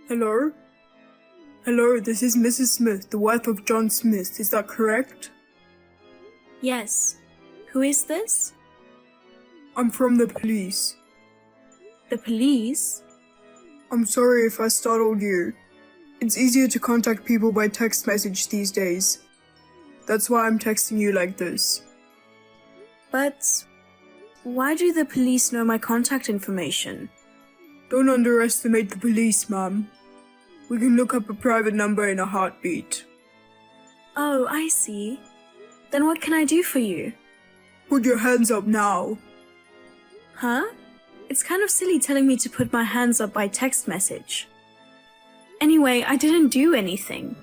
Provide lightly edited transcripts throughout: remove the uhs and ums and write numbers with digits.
Hello? Hello, this is Mrs. Smith, the wife of John Smith. Is that correct? Yes. Who is this? I'm from the police. The police? I'm sorry if I startled you. It's easier to contact people by text message these days. That's why I'm texting you like this. But why do the police know my contact information? Don't underestimate the police, ma'am. We can look up a private number in a heartbeat. Oh, I see. Then what can I do for you? Put your hands up now. Huh? It's kind of silly telling me to put my hands up by text message. Anyway, I didn't do anything.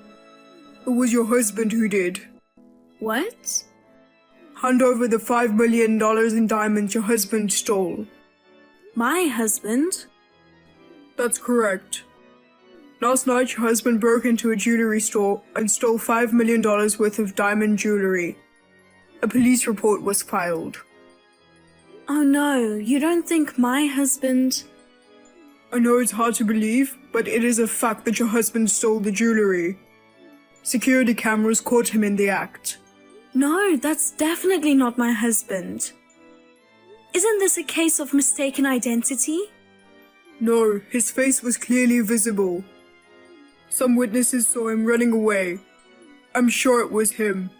It was your husband who did. What? Hand over the $5 million in diamonds your husband stole. My husband? That's correct. Last night, your husband broke into a jewelry store and stole $5 million worth of diamond jewelry. A police report was filed. Oh no, you don't think my husband... I know it's hard to believe, but it is a fact that your husband stole the jewelry. Security cameras caught him in the act. No, that's definitely not my husband. Isn't this a case of mistaken identity? No, his face was clearly visible. Some witnesses saw him running away. I'm sure it was him.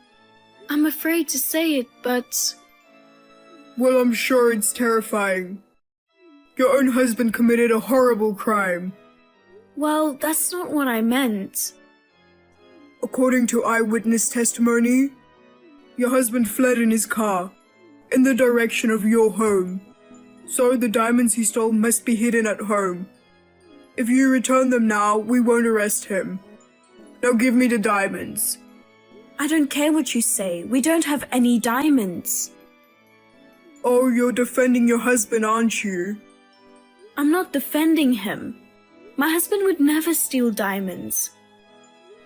I'm afraid to say it, but... Well, I'm sure it's terrifying. Your own husband committed a horrible crime. Well, that's not what I meant. According to eyewitness testimony, your husband fled in his car, in the direction of your home. So the diamonds he stole must be hidden at home. If you return them now, we won't arrest him. Now give me the diamonds. I don't care what you say. We don't have any diamonds. Oh, you're defending your husband, aren't you? I'm not defending him. My husband would never steal diamonds.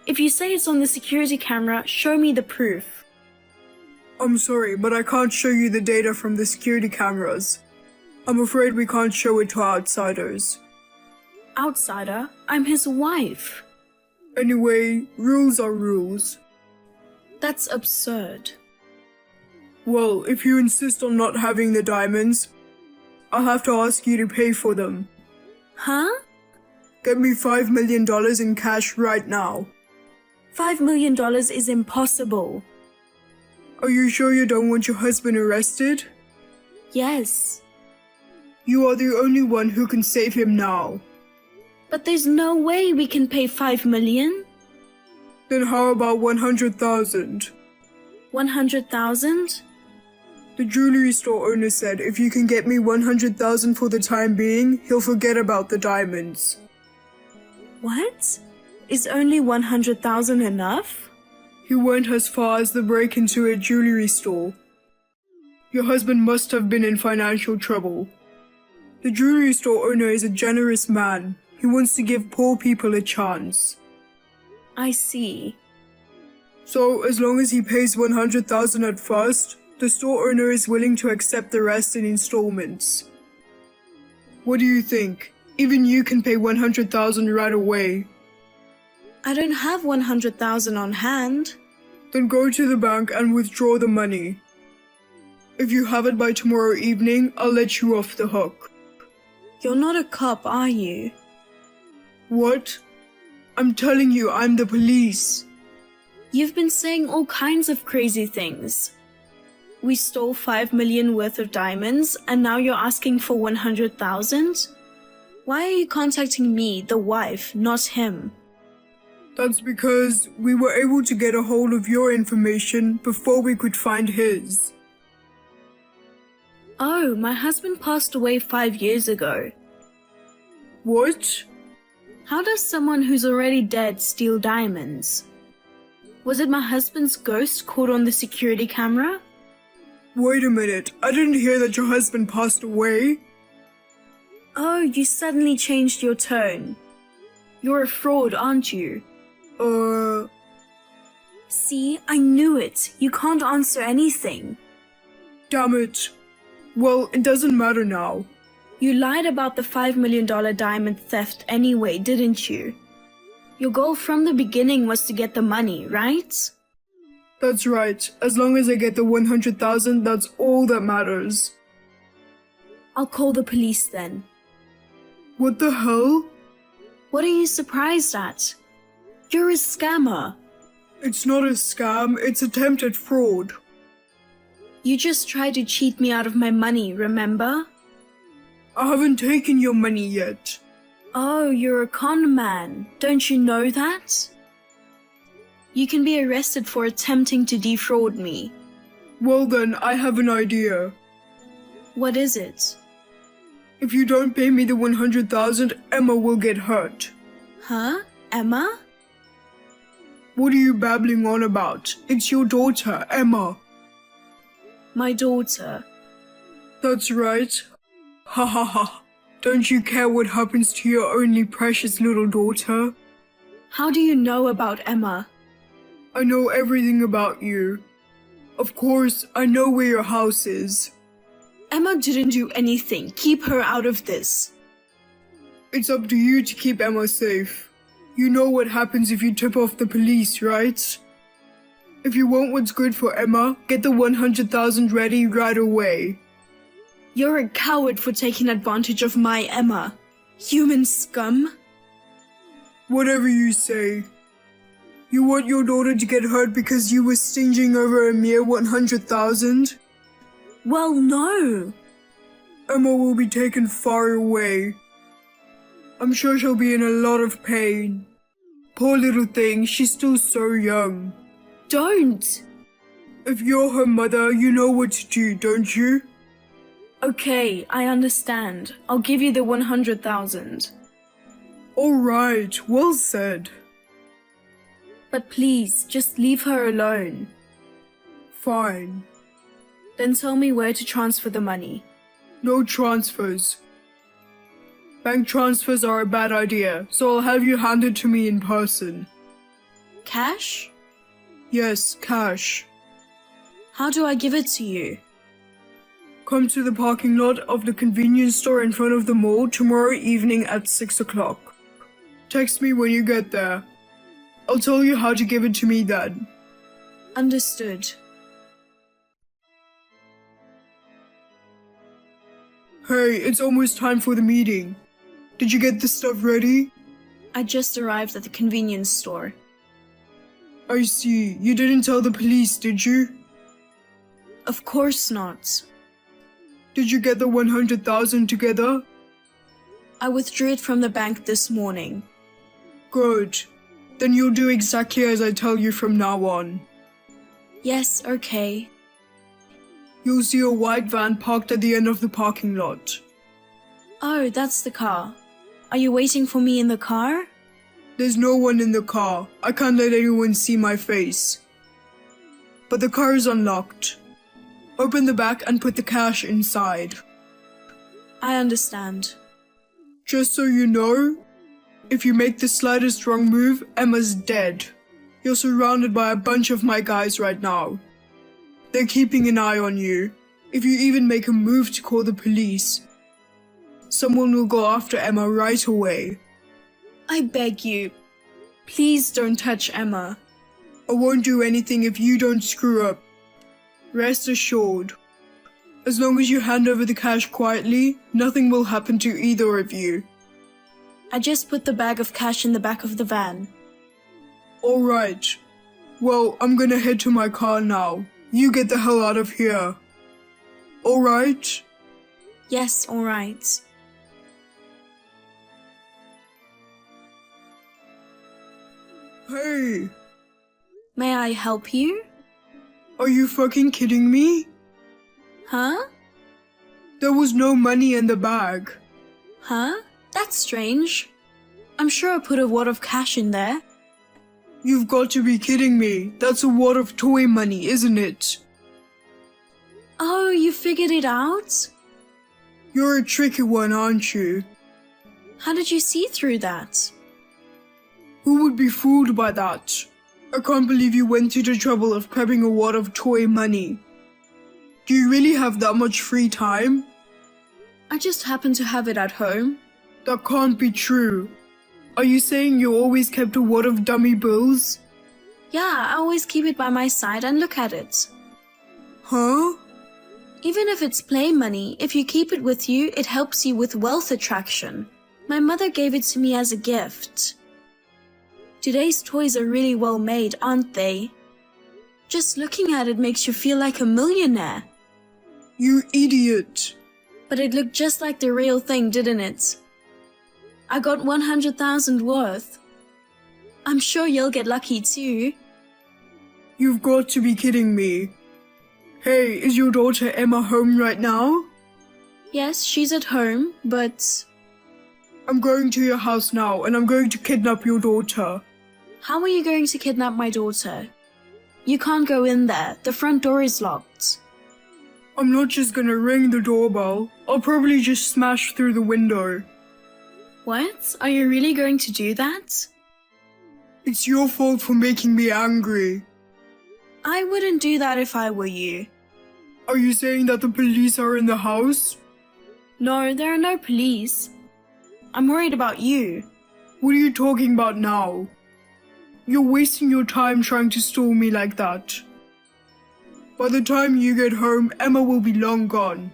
If you say it's on the security camera, show me the proof. I'm sorry, but I can't show you the data from the security cameras. I'm afraid we can't show it to outsiders. Outsider? I'm his wife. Anyway, rules are rules. That's absurd. Well, if you insist on not having the diamonds, I'll have to ask you to pay for them. Huh? Get me $5 million in cash right now. $5 million is impossible. Are you sure you don't want your husband arrested? Yes. You are the only one who can save him now. But there's no way we can pay $5 million. Then how about 100,000? 100,000? The jewelry store owner said if you can get me 100,000 for the time being, he'll forget about the diamonds. What? Is only 100,000 enough? He went as far as the break into a jewelry store. Your husband must have been in financial trouble. The jewelry store owner is a generous man. He wants to give poor people a chance. I see. So, as long as he pays 100,000 at first, the store owner is willing to accept the rest in installments. What do you think? Even you can pay 100,000 right away. I don't have 100,000 on hand. Then go to the bank and withdraw the money. If you have it by tomorrow evening, I'll let you off the hook. You're not a cop, are you? What? I'm telling you, I'm the police. You've been saying all kinds of crazy things. We stole $5 million worth of diamonds, and now you're asking for 100,000? Why are you contacting me, the wife, not him? That's because we were able to get a hold of your information before we could find his. Oh, my husband passed away 5 years ago. What? How does someone who's already dead steal diamonds? Was it my husband's ghost caught on the security camera? Wait a minute, I didn't hear that your husband passed away. Oh, you suddenly changed your tone. You're a fraud, aren't you? See, I knew it. You can't answer anything. Damn it. Well, it doesn't matter now. You lied about the $5 million diamond theft anyway, didn't you? Your goal from the beginning was to get the money, right? That's right. As long as I get the 100,000, that's all that matters. I'll call the police then. What the hell? What are you surprised at? You're a scammer. It's not a scam, it's attempted fraud. You just tried to cheat me out of my money, remember? I haven't taken your money yet. Oh, you're a con man. Don't you know that? You can be arrested for attempting to defraud me. Well then, I have an idea. What is it? If you don't pay me the 100,000, Emma will get hurt. Huh? Emma? What are you babbling on about? It's your daughter, Emma. My daughter. That's right. Ha ha ha. Don't you care what happens to your only precious little daughter? How do you know about Emma? I know everything about you. Of course, I know where your house is. Emma didn't do anything. Keep her out of this. It's up to you to keep Emma safe. You know what happens if you tip off the police, right? If you want what's good for Emma, get the 100,000 ready right away. You're a coward for taking advantage of my Emma. Human scum. Whatever you say. You want your daughter to get hurt because you were stinging over a mere 100,000? Well, no. Emma will be taken far away. I'm sure she'll be in a lot of pain. Poor little thing, she's still so young. Don't. If you're her mother, you know what to do, don't you? Okay, I understand. I'll give you the 100,000. Alright, well said. But please, just leave her alone. Fine. Then tell me where to transfer the money. No transfers. Bank transfers are a bad idea, so I'll have you hand it to me in person. Cash? Yes, cash. How do I give it to you? Come to the parking lot of the convenience store in front of the mall tomorrow evening at 6 o'clock. Text me when you get there. I'll tell you how to give it to me then. Understood. Hey, it's almost time for the meeting. Did you get the stuff ready? I just arrived at the convenience store. I see. You didn't tell the police, did you? Of course not. Did you get the 100,000 together? I withdrew it from the bank this morning. Good. Then you'll do exactly as I tell you from now on. Yes, okay. You'll see a white van parked at the end of the parking lot. Oh, that's the car. Are you waiting for me in the car? There's no one in the car. I can't let anyone see my face. But the car is unlocked. Open the back and put the cash inside. I understand. Just so you know, if you make the slightest wrong move, Emma's dead. You're surrounded by a bunch of my guys right now. They're keeping an eye on you. If you even make a move to call the police, someone will go after Emma right away. I beg you, please don't touch Emma. I won't do anything if you don't screw up. Rest assured. As long as you hand over the cash quietly, nothing will happen to either of you. I just put the bag of cash in the back of the van. Alright. Well, I'm gonna head to my car now. You get the hell out of here. Alright? Yes, alright. Hey, May I help you? are you fucking kidding me? Huh? There was no money in the bag. Huh? That's strange. I'm sure I put a wad of cash in there. You've got to be kidding me. That's a wad of toy money, isn't it? Oh, you figured it out? You're a tricky one, aren't you? How did you see through that? Who would be fooled by that? I can't believe you went to the trouble of grabbing a wad of toy money. Do you really have that much free time? I just happen to have it at home. That can't be true. Are you saying you always kept a wad of dummy bills? Yeah, I always keep it by my side and look at it. Huh? Even if it's play money, if you keep it with you, it helps you with wealth attraction. My mother gave it to me as a gift. Today's toys are really well made, aren't they? Just looking at it makes you feel like a millionaire. You idiot. But it looked just like the real thing, didn't it? I got 100,000 worth. I'm sure you'll get lucky too. You've got to be kidding me. Hey, is your daughter Emma home right now? Yes, she's at home, but I'm going to your house now and I'm going to kidnap your daughter. how are you going to kidnap my daughter? You can't go in there. The front door is locked. I'm not just gonna ring the doorbell. I'll probably just smash through the window. What? Are you really going to do that? It's your fault for making me angry. I wouldn't do that if I were you. Are you saying that the police are in the house? No, there are no police. I'm worried about you. What are you talking about now? You're wasting your time trying to stall me like that. By the time you get home, Emma will be long gone.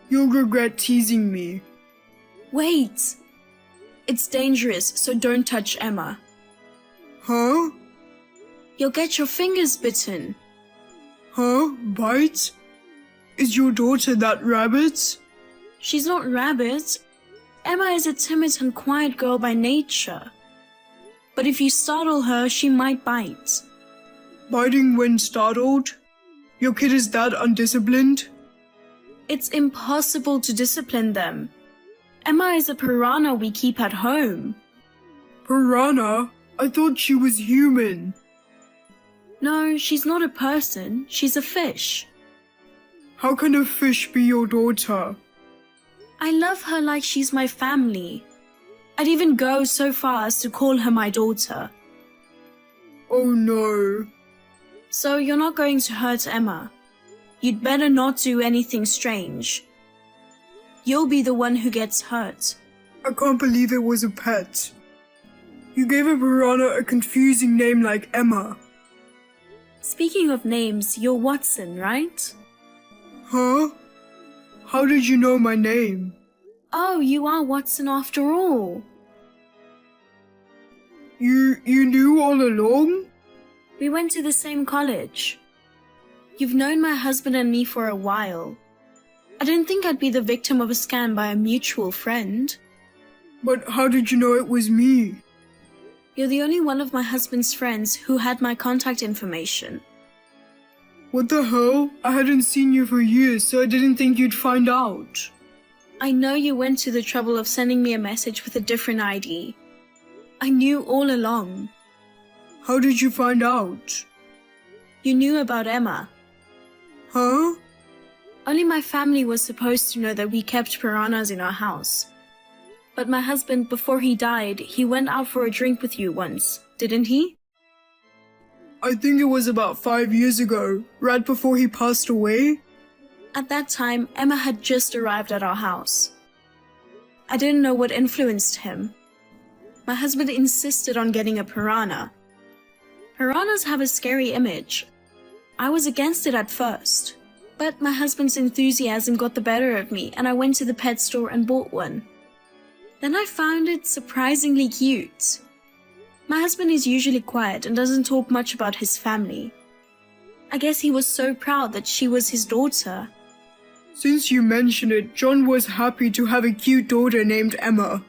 You'll regret teasing me. Wait. It's dangerous, so don't touch Emma. Huh? You'll get your fingers bitten. Huh? Bite? Is your daughter that rabbit? She's not rabbit. Emma is a timid and quiet girl by nature. But if you startle her, she might bite. Biting when startled? Your kid is that undisciplined? It's impossible to discipline them. Emma is a piranha we keep at home. Piranha? I thought she was human. No, she's not a person. She's a fish. How can a fish be your daughter? I love her like she's my family. I'd even go so far as to call her my daughter. Oh no. So you're not going to hurt Emma. You'd better not do anything strange. You'll be the one who gets hurt. I can't believe it was a pet. You gave a piranha a confusing name like Emma. Speaking of names, you're Watson, right? Huh? How did you know my name? Oh, you are Watson after all. You knew all along? We went to the same college. You've known my husband and me for a while. I didn't think I'd be the victim of a scam by a mutual friend. But how did you know it was me? You're the only one of my husband's friends who had my contact information. What the hell? I hadn't seen you for years, so I didn't think you'd find out. I know you went to the trouble of sending me a message with a different ID. I knew all along. How did you find out? You knew about Emma. Huh? Only my family was supposed to know that we kept piranhas in our house. But my husband, before he died, he went out for a drink with you once, didn't he? I think it was about 5 years ago, right before he passed away. At that time, Emma had just arrived at our house. I didn't know what influenced him. My husband insisted on getting a piranha. Piranhas have a scary image. I was against it at first, but my husband's enthusiasm got the better of me and I went to the pet store and bought one. Then I found it surprisingly cute. My husband is usually quiet and doesn't talk much about his family. I guess he was so proud that she was his daughter. Since you mention it, John was happy to have a cute daughter named Emma.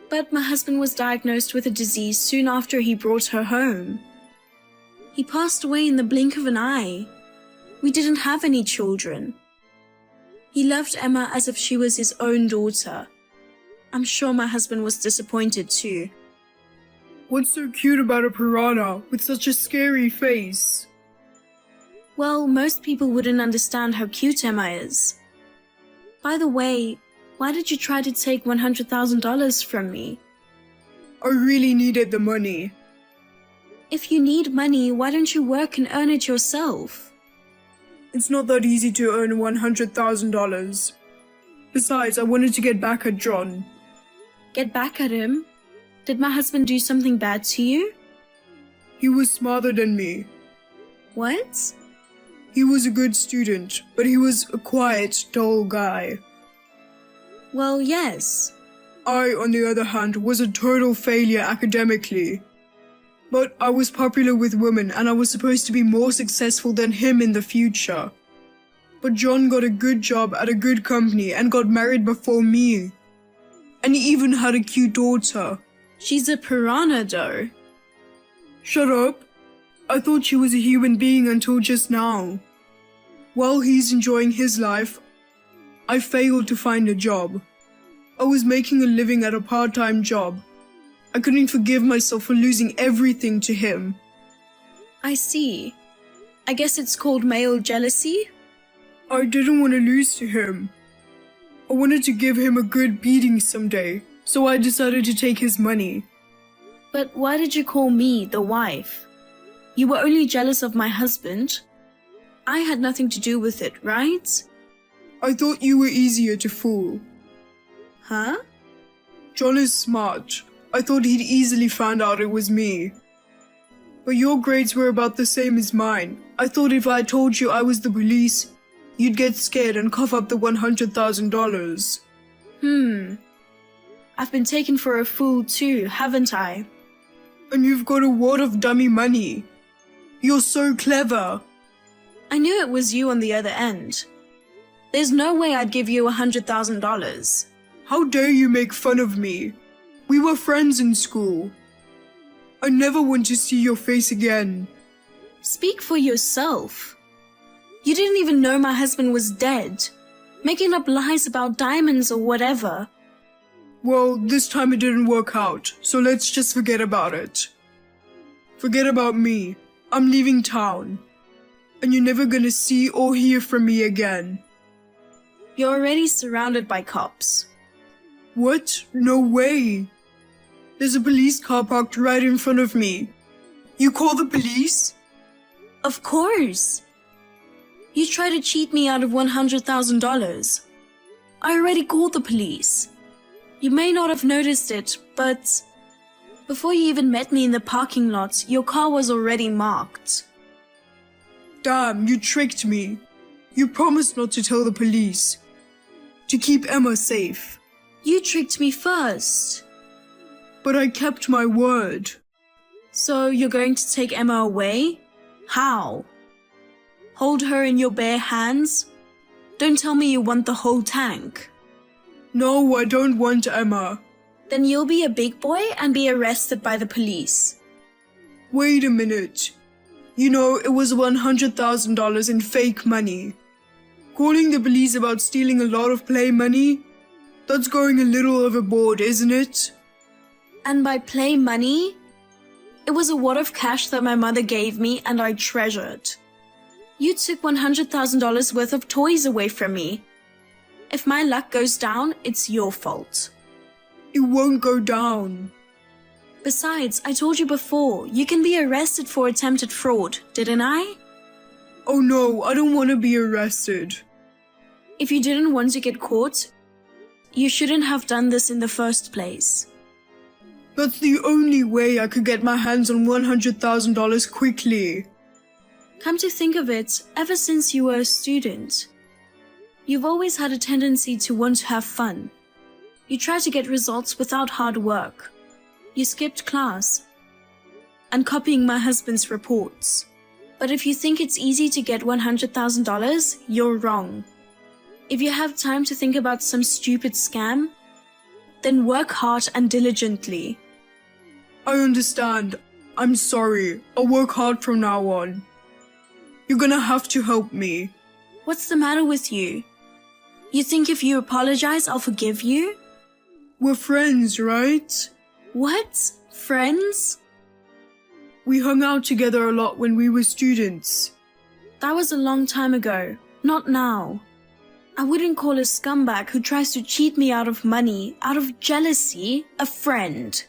But my husband was diagnosed with a disease soon after he brought her home. He passed away in the blink of an eye. We didn't have any children. He loved Emma as if she was his own daughter. I'm sure my husband was disappointed too. What's so cute about a piranha with such a scary face? Well, most people wouldn't understand how cute Emma is. By the way, why did you try to take $100,000 from me? I really needed the money. If you need money, why don't you work and earn it yourself? It's not that easy to earn $100,000. Besides, I wanted to get back at John. Get back at him? Did my husband do something bad to you? He was smarter than me. What? He was a good student, but he was a quiet, dull guy. Well, yes. I, on the other hand, was a total failure academically. But I was popular with women and I was supposed to be more successful than him in the future. But John got a good job at a good company and got married before me. And he even had a cute daughter. She's a piranha, though. Shut up. I thought she was a human being until just now. While he's enjoying his life, I failed to find a job. I was making a living at a part-time job. I couldn't forgive myself for losing everything to him. I see. I guess it's called male jealousy? I didn't want to lose to him. I wanted to give him a good beating someday, so I decided to take his money. But why did you call me the wife? You were only jealous of my husband. I had nothing to do with it, right? I thought you were easier to fool. Huh? John is smart. I thought he'd easily find out it was me. But your grades were about the same as mine. I thought if I told you I was the police, you'd get scared and cough up the $100,000. I've been taken for a fool too, haven't I? And you've got a wad of dummy money. You're so clever. I knew it was you on the other end. There's no way I'd give you $100,000. How dare you make fun of me? We were friends in school. I never want to see your face again. Speak for yourself. You didn't even know my husband was dead, making up lies about diamonds or whatever. Well, this time it didn't work out, so let's just forget about it. Forget about me. I'm leaving town. And you're never gonna see or hear from me again. You're already surrounded by cops. What? No way. There's a police car parked right in front of me. You call the police? Of course. You tried to cheat me out of $100,000. I already called the police. You may not have noticed it, but before you even met me in the parking lot, your car was already marked. Damn, you tricked me. You promised not to tell the police. To keep Emma safe. You tricked me first. But I kept my word. So you're going to take Emma away? How? Hold her in your bare hands? Don't tell me you want the whole tank. No, I don't want Emma. Then you'll be a big boy and be arrested by the police. Wait a minute. You know, it was $100,000 in fake money. Calling the police about stealing a lot of play money? That's going a little overboard, isn't it? And by play money, it was a wad of cash that my mother gave me and I treasured. You took $100,000 worth of toys away from me. If my luck goes down, it's your fault. It won't go down. Besides, I told you before, you can be arrested for attempted fraud, didn't I? Oh no, I don't want to be arrested. If you didn't want to get caught, you shouldn't have done this in the first place. That's the only way I could get my hands on $100,000 quickly. Come to think of it, ever since you were a student, you've always had a tendency to want to have fun. You try to get results without hard work. You skipped class and copying my husband's reports. But if you think it's easy to get $100,000, you're wrong. If you have time to think about some stupid scam, then work hard and diligently. I understand. I'm sorry. I'll work hard from now on. You're gonna have to help me. What's the matter with you? You think if you apologize, I'll forgive you? We're friends, right? What? Friends? We hung out together a lot when we were students. That was a long time ago, not now. I wouldn't call a scumbag who tries to cheat me out of money, out of jealousy, a friend.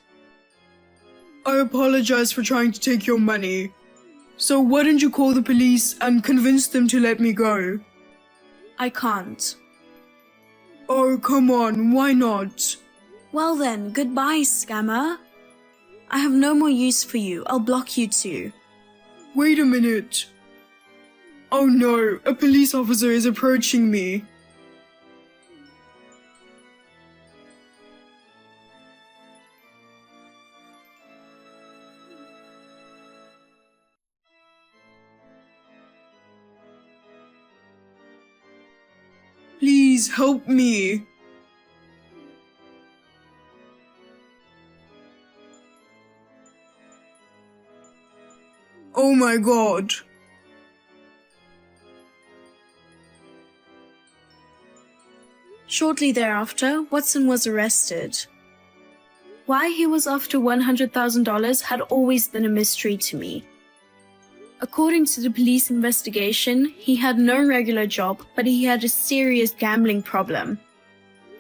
I apologize for trying to take your money. So why don't you call the police and convince them to let me go? I can't. Oh, come on, why not? Well then, goodbye, scammer. I have no more use for you. I'll block you too. Wait a minute. Oh no, a police officer is approaching me. Please help me. Oh my god. Shortly thereafter, Watson was arrested. Why he was after $100,000 had always been a mystery to me. According to the police investigation, he had no regular job, but he had a serious gambling problem.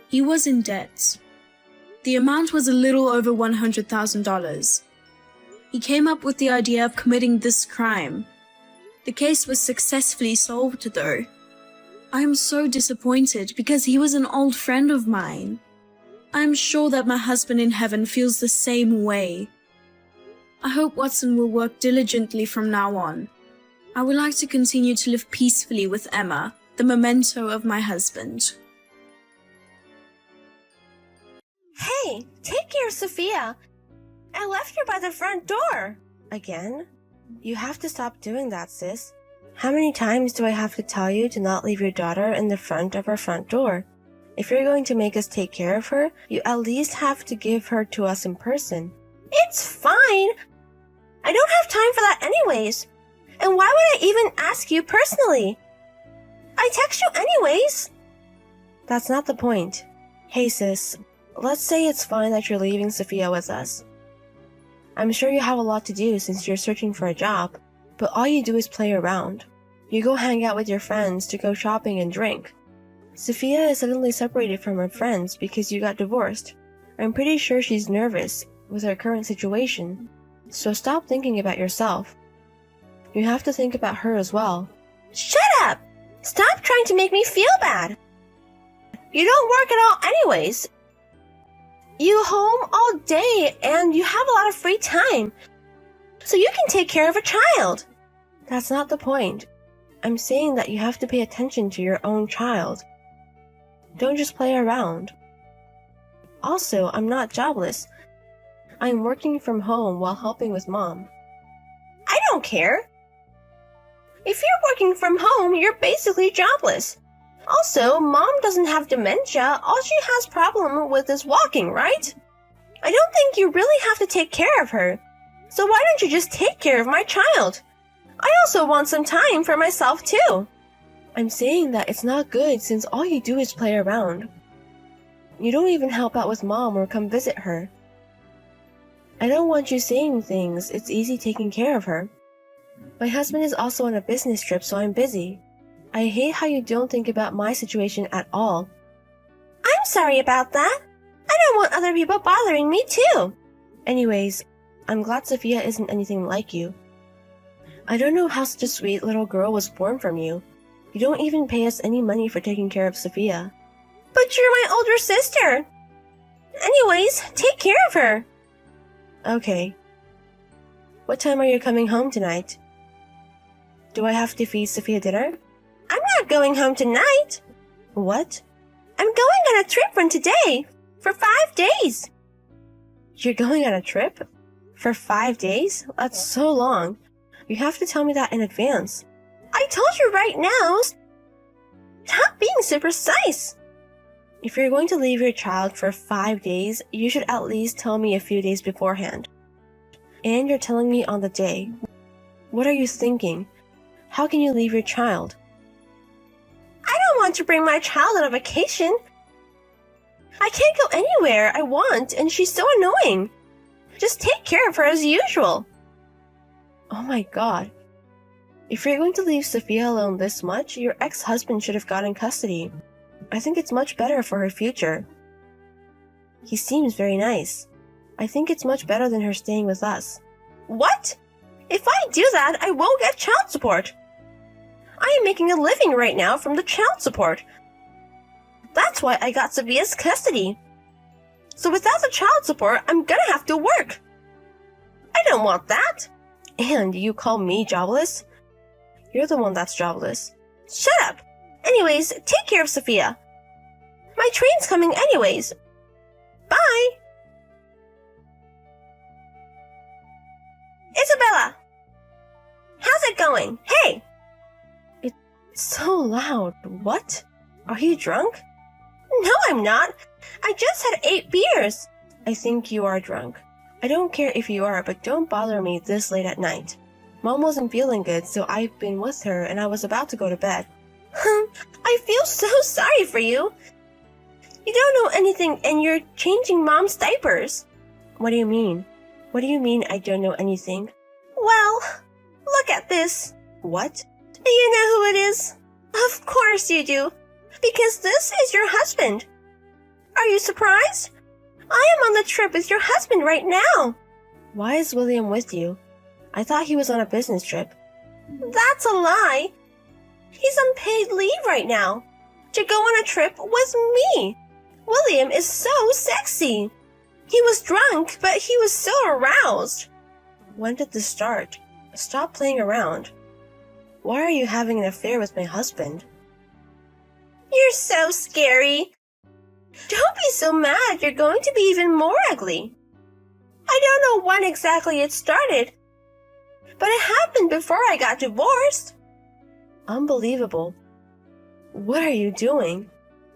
He was in debt. The amount was a little over $100,000. He came up with the idea of committing this crime. The case was successfully solved, though. I am so disappointed because he was an old friend of mine. I am sure that my husband in heaven feels the same way. I hope Watson will work diligently from now on. I would like to continue to live peacefully with Emma, the memento of my husband. Hey, take care, Sophia. I left her by the front door. Again? You have to stop doing that, sis. How many times do I have to tell you to not leave your daughter in the front of our front door? If you're going to make us take care of her, you at least have to give her to us in person. It's fine. I don't have time for that anyways. And why would I even ask you personally? I text you anyways. That's not the point. Hey sis, let's say it's fine that you're leaving Sophia with us. I'm sure you have a lot to do since you're searching for a job, but all you do is play around. You go hang out with your friends to go shopping and drink. Sophia is suddenly separated from her friends because you got divorced. I'm pretty sure she's nervous with her current situation. So stop thinking about yourself. You have to think about her as well. Shut up! Stop trying to make me feel bad! You don't work at all anyways. You home all day and you have a lot of free time. So you can take care of a child. That's not the point. I'm saying that you have to pay attention to your own child. Don't just play around. Also, I'm not jobless. I'm working from home while helping with mom. I don't care. If you're working from home, you're basically jobless. Also, mom doesn't have dementia. All she has problem with is walking, right? I don't think you really have to take care of her. So why don't you just take care of my child? I also want some time for myself too. I'm saying that it's not good since all you do is play around. You don't even help out with mom or come visit her. I don't want you saying things. It's easy taking care of her. My husband is also on a business trip, so I'm busy. I hate how you don't think about my situation at all. I'm sorry about that. I don't want other people bothering me too. Anyways, I'm glad Sophia isn't anything like you. I don't know how such a sweet little girl was born from you. You don't even pay us any money for taking care of Sophia. But you're my older sister. Anyways, take care of her. Okay. What time are you coming home tonight? Do I have to feed Sophia dinner? I'm not going home tonight. What? I'm going on a trip from today. For 5 days. You're going on a trip? For 5 days? That's so long. You have to tell me that in advance. I told you right now. Stop being so precise. If you're going to leave your child for 5 days, you should at least tell me a few days beforehand. And you're telling me on the day. What are you thinking? How can you leave your child? I don't want to bring my child on a vacation. I can't go anywhere I want, and she's so annoying. Just take care of her as usual. Oh my god. If you're going to leave Sophia alone this much, your ex-husband should have gotten custody. I think it's much better for her future. He seems very nice. I think it's much better than her staying with us. What? If I do that, I won't get child support. I am making a living right now from the child support. That's why I got Sophia's custody. So without the child support, I'm gonna have to work. I don't want that. And you call me jobless? You're the one that's jobless. Shut up. Anyways, take care of Sophia. My train's coming anyways. Bye. Isabella! How's it going? Hey! It's so loud. What? Are you drunk? No, I'm not. I just had 8 beers. I think you are drunk. I don't care if you are, but don't bother me this late at night. Mom wasn't feeling good, so I've been with her and I was about to go to bed. I feel so sorry for you. You don't know anything and you're changing Mom's diapers. What do you mean? What do you mean I don't know anything? Well, look at this. What? Do you know who it is? Of course you do. Because this is your husband. Are you surprised? I am on the trip with your husband right now. Why is William with you? I thought he was on a business trip. That's a lie. He's on paid leave right now to go on a trip with me. William is so sexy. He was drunk, but he was so aroused. When did this start? Stop playing around. Why are you having an affair with my husband? You're so scary. Don't be so mad. You're going to be even more ugly. I don't know when exactly it started, but it happened before I got divorced. Unbelievable. What are you doing?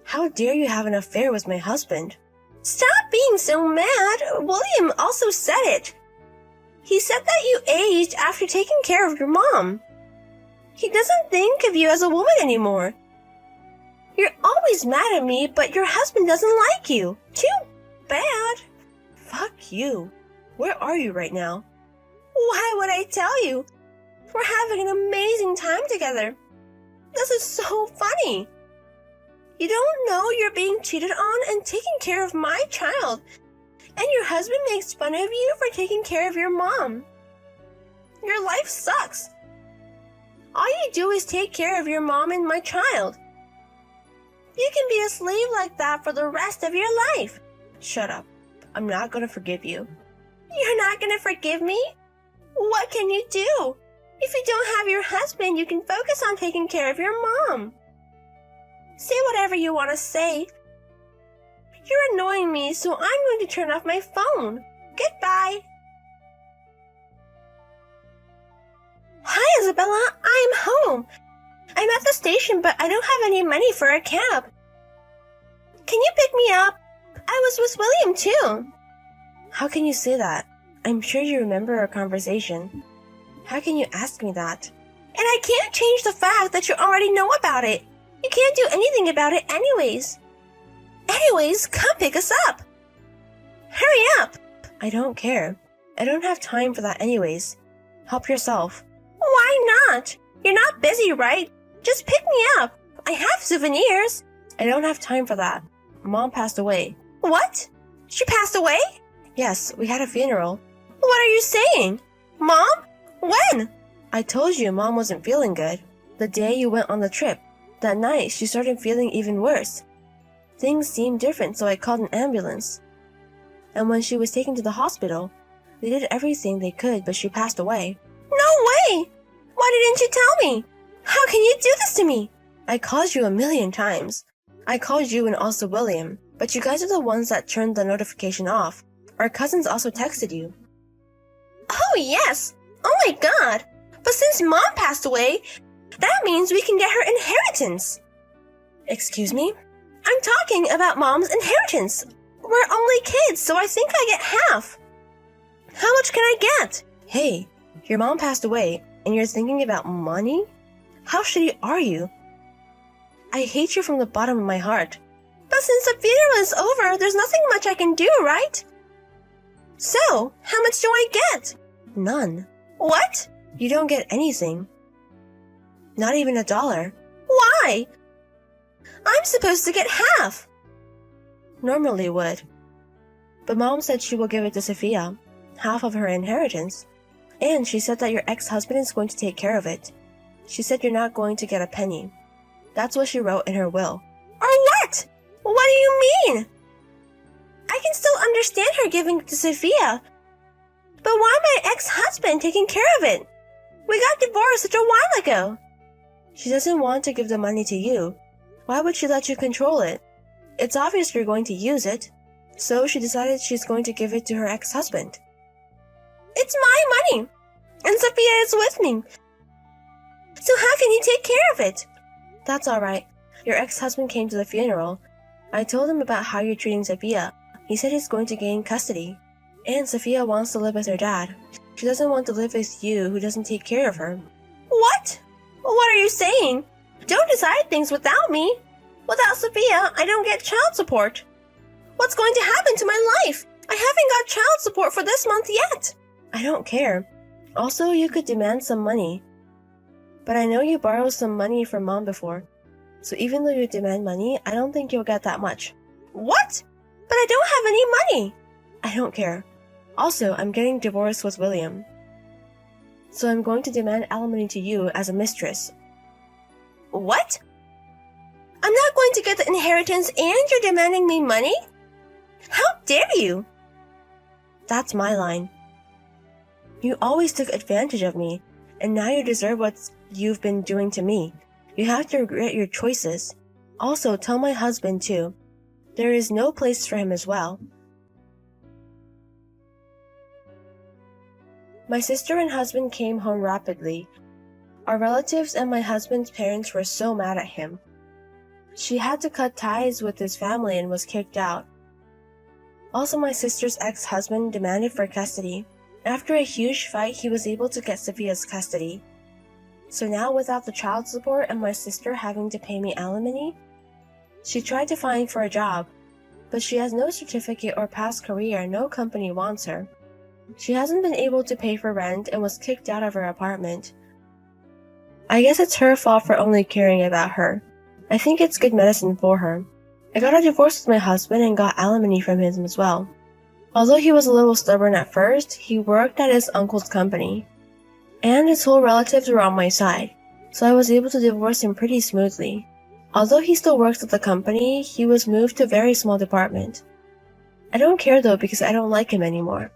How dare you have an affair with my husband? Stop being so mad. William also said it. He said that you aged after taking care of your mom. He doesn't think of you as a woman anymore. You're always mad at me, but your husband doesn't like you. Too bad. Fuck you. Where are you right now? Why would I tell you? We're having an amazing time together. This is so funny. You don't know you're being cheated on and taking care of my child, and your husband makes fun of you for taking care of your mom. Your life sucks. All you do is take care of your mom and my child. You can be a slave like that for the rest of your life. Shut up. I'm not gonna forgive you. You're not gonna forgive me? What can you do? If you don't have your husband, you can focus on taking care of your mom. Say whatever you want to say. You're annoying me, so I'm going to turn off my phone. Goodbye. Hi, Isabella. I'm home. I'm at the station, but I don't have any money for a cab. Can you pick me up? I was with William, too. How can you say that? I'm sure you remember our conversation. How can you ask me that? And I can't change the fact that you already know about it. You can't do anything about it anyways. Anyways, come pick us up. Hurry up. I don't care. I don't have time for that anyways. Help yourself. Why not? You're not busy, right? Just pick me up. I have souvenirs. I don't have time for that. Mom passed away. What? She passed away? Yes, we had a funeral. What are you saying? Mom? When? I told you Mom wasn't feeling good. The day you went on the trip. That night, she started feeling even worse. Things seemed different, so I called an ambulance. And when she was taken to the hospital, they did everything they could, but she passed away. No way! Why didn't you tell me? How can you do this to me? I called you a million times. I called you and also William, but you guys are the ones that turned the notification off. Our cousins also texted you. Oh yes! Oh my god! But since Mom passed away, that means we can get her inheritance. Excuse me? I'm talking about Mom's inheritance. We're only kids, so I think I get half. How much can I get? Hey, your mom passed away, and you're thinking about money? How shitty are you? I hate you from the bottom of my heart. But since the funeral is over, there's nothing much I can do, right? So, how much do I get? None. What? You don't get anything. Not even $1. Why? I'm supposed to get half. Normally would. But Mom said she will give it to Sophia, half of her inheritance. And she said that your ex-husband is going to take care of it. She said you're not going to get a penny. That's what she wrote in her will. Or what? What do you mean? I can still understand her giving it to Sophia. But why my ex-husband taking care of it? We got divorced such a while ago. She doesn't want to give the money to you. Why would she let you control it? It's obvious you're going to use it. So she decided she's going to give it to her ex-husband. It's my money, and Sophia is with me. So how can you take care of it? That's alright. Your ex-husband came to the funeral. I told him about how you're treating Sophia. He said he's going to gain custody. And Sophia wants to live with her dad. She doesn't want to live with you who doesn't take care of her. What? What are you saying? Don't decide things without me. Without Sophia, I don't get child support. What's going to happen to my life? I haven't got child support for this month yet. I don't care. Also, you could demand some money. But I know you borrowed some money from Mom before. So even though you demand money, I don't think you'll get that much. What? But I don't have any money. I don't care. Also, I'm getting divorced with William. So I'm going to demand alimony to you as a mistress. What? I'm not going to get the inheritance and you're demanding me money? How dare you? That's my line. You always took advantage of me, and now you deserve what you've been doing to me. You have to regret your choices. Also, tell my husband too. There is no place for him as well. My sister and husband came home rapidly. Our relatives and my husband's parents were so mad at him. She had to cut ties with his family and was kicked out. Also, my sister's ex-husband demanded for custody. After a huge fight, he was able to get Sophia's custody. So now, without the child support and my sister having to pay me alimony, she tried to find for a job, but she has no certificate or past career and no company wants her. She hasn't been able to pay for rent and was kicked out of her apartment. I guess it's her fault for only caring about her. I think it's good medicine for her. I got a divorce with my husband and got alimony from him as well. Although he was a little stubborn at first, he worked at his uncle's company. And his whole relatives were on my side, so I was able to divorce him pretty smoothly. Although he still works at the company, he was moved to a very small department. I don't care though because I don't like him anymore.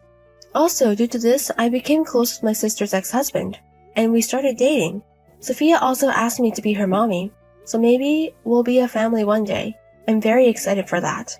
Also, due to this, I became close with my sister's ex-husband, and we started dating. Sophia also asked me to be her mommy, so maybe we'll be a family one day. I'm very excited for that.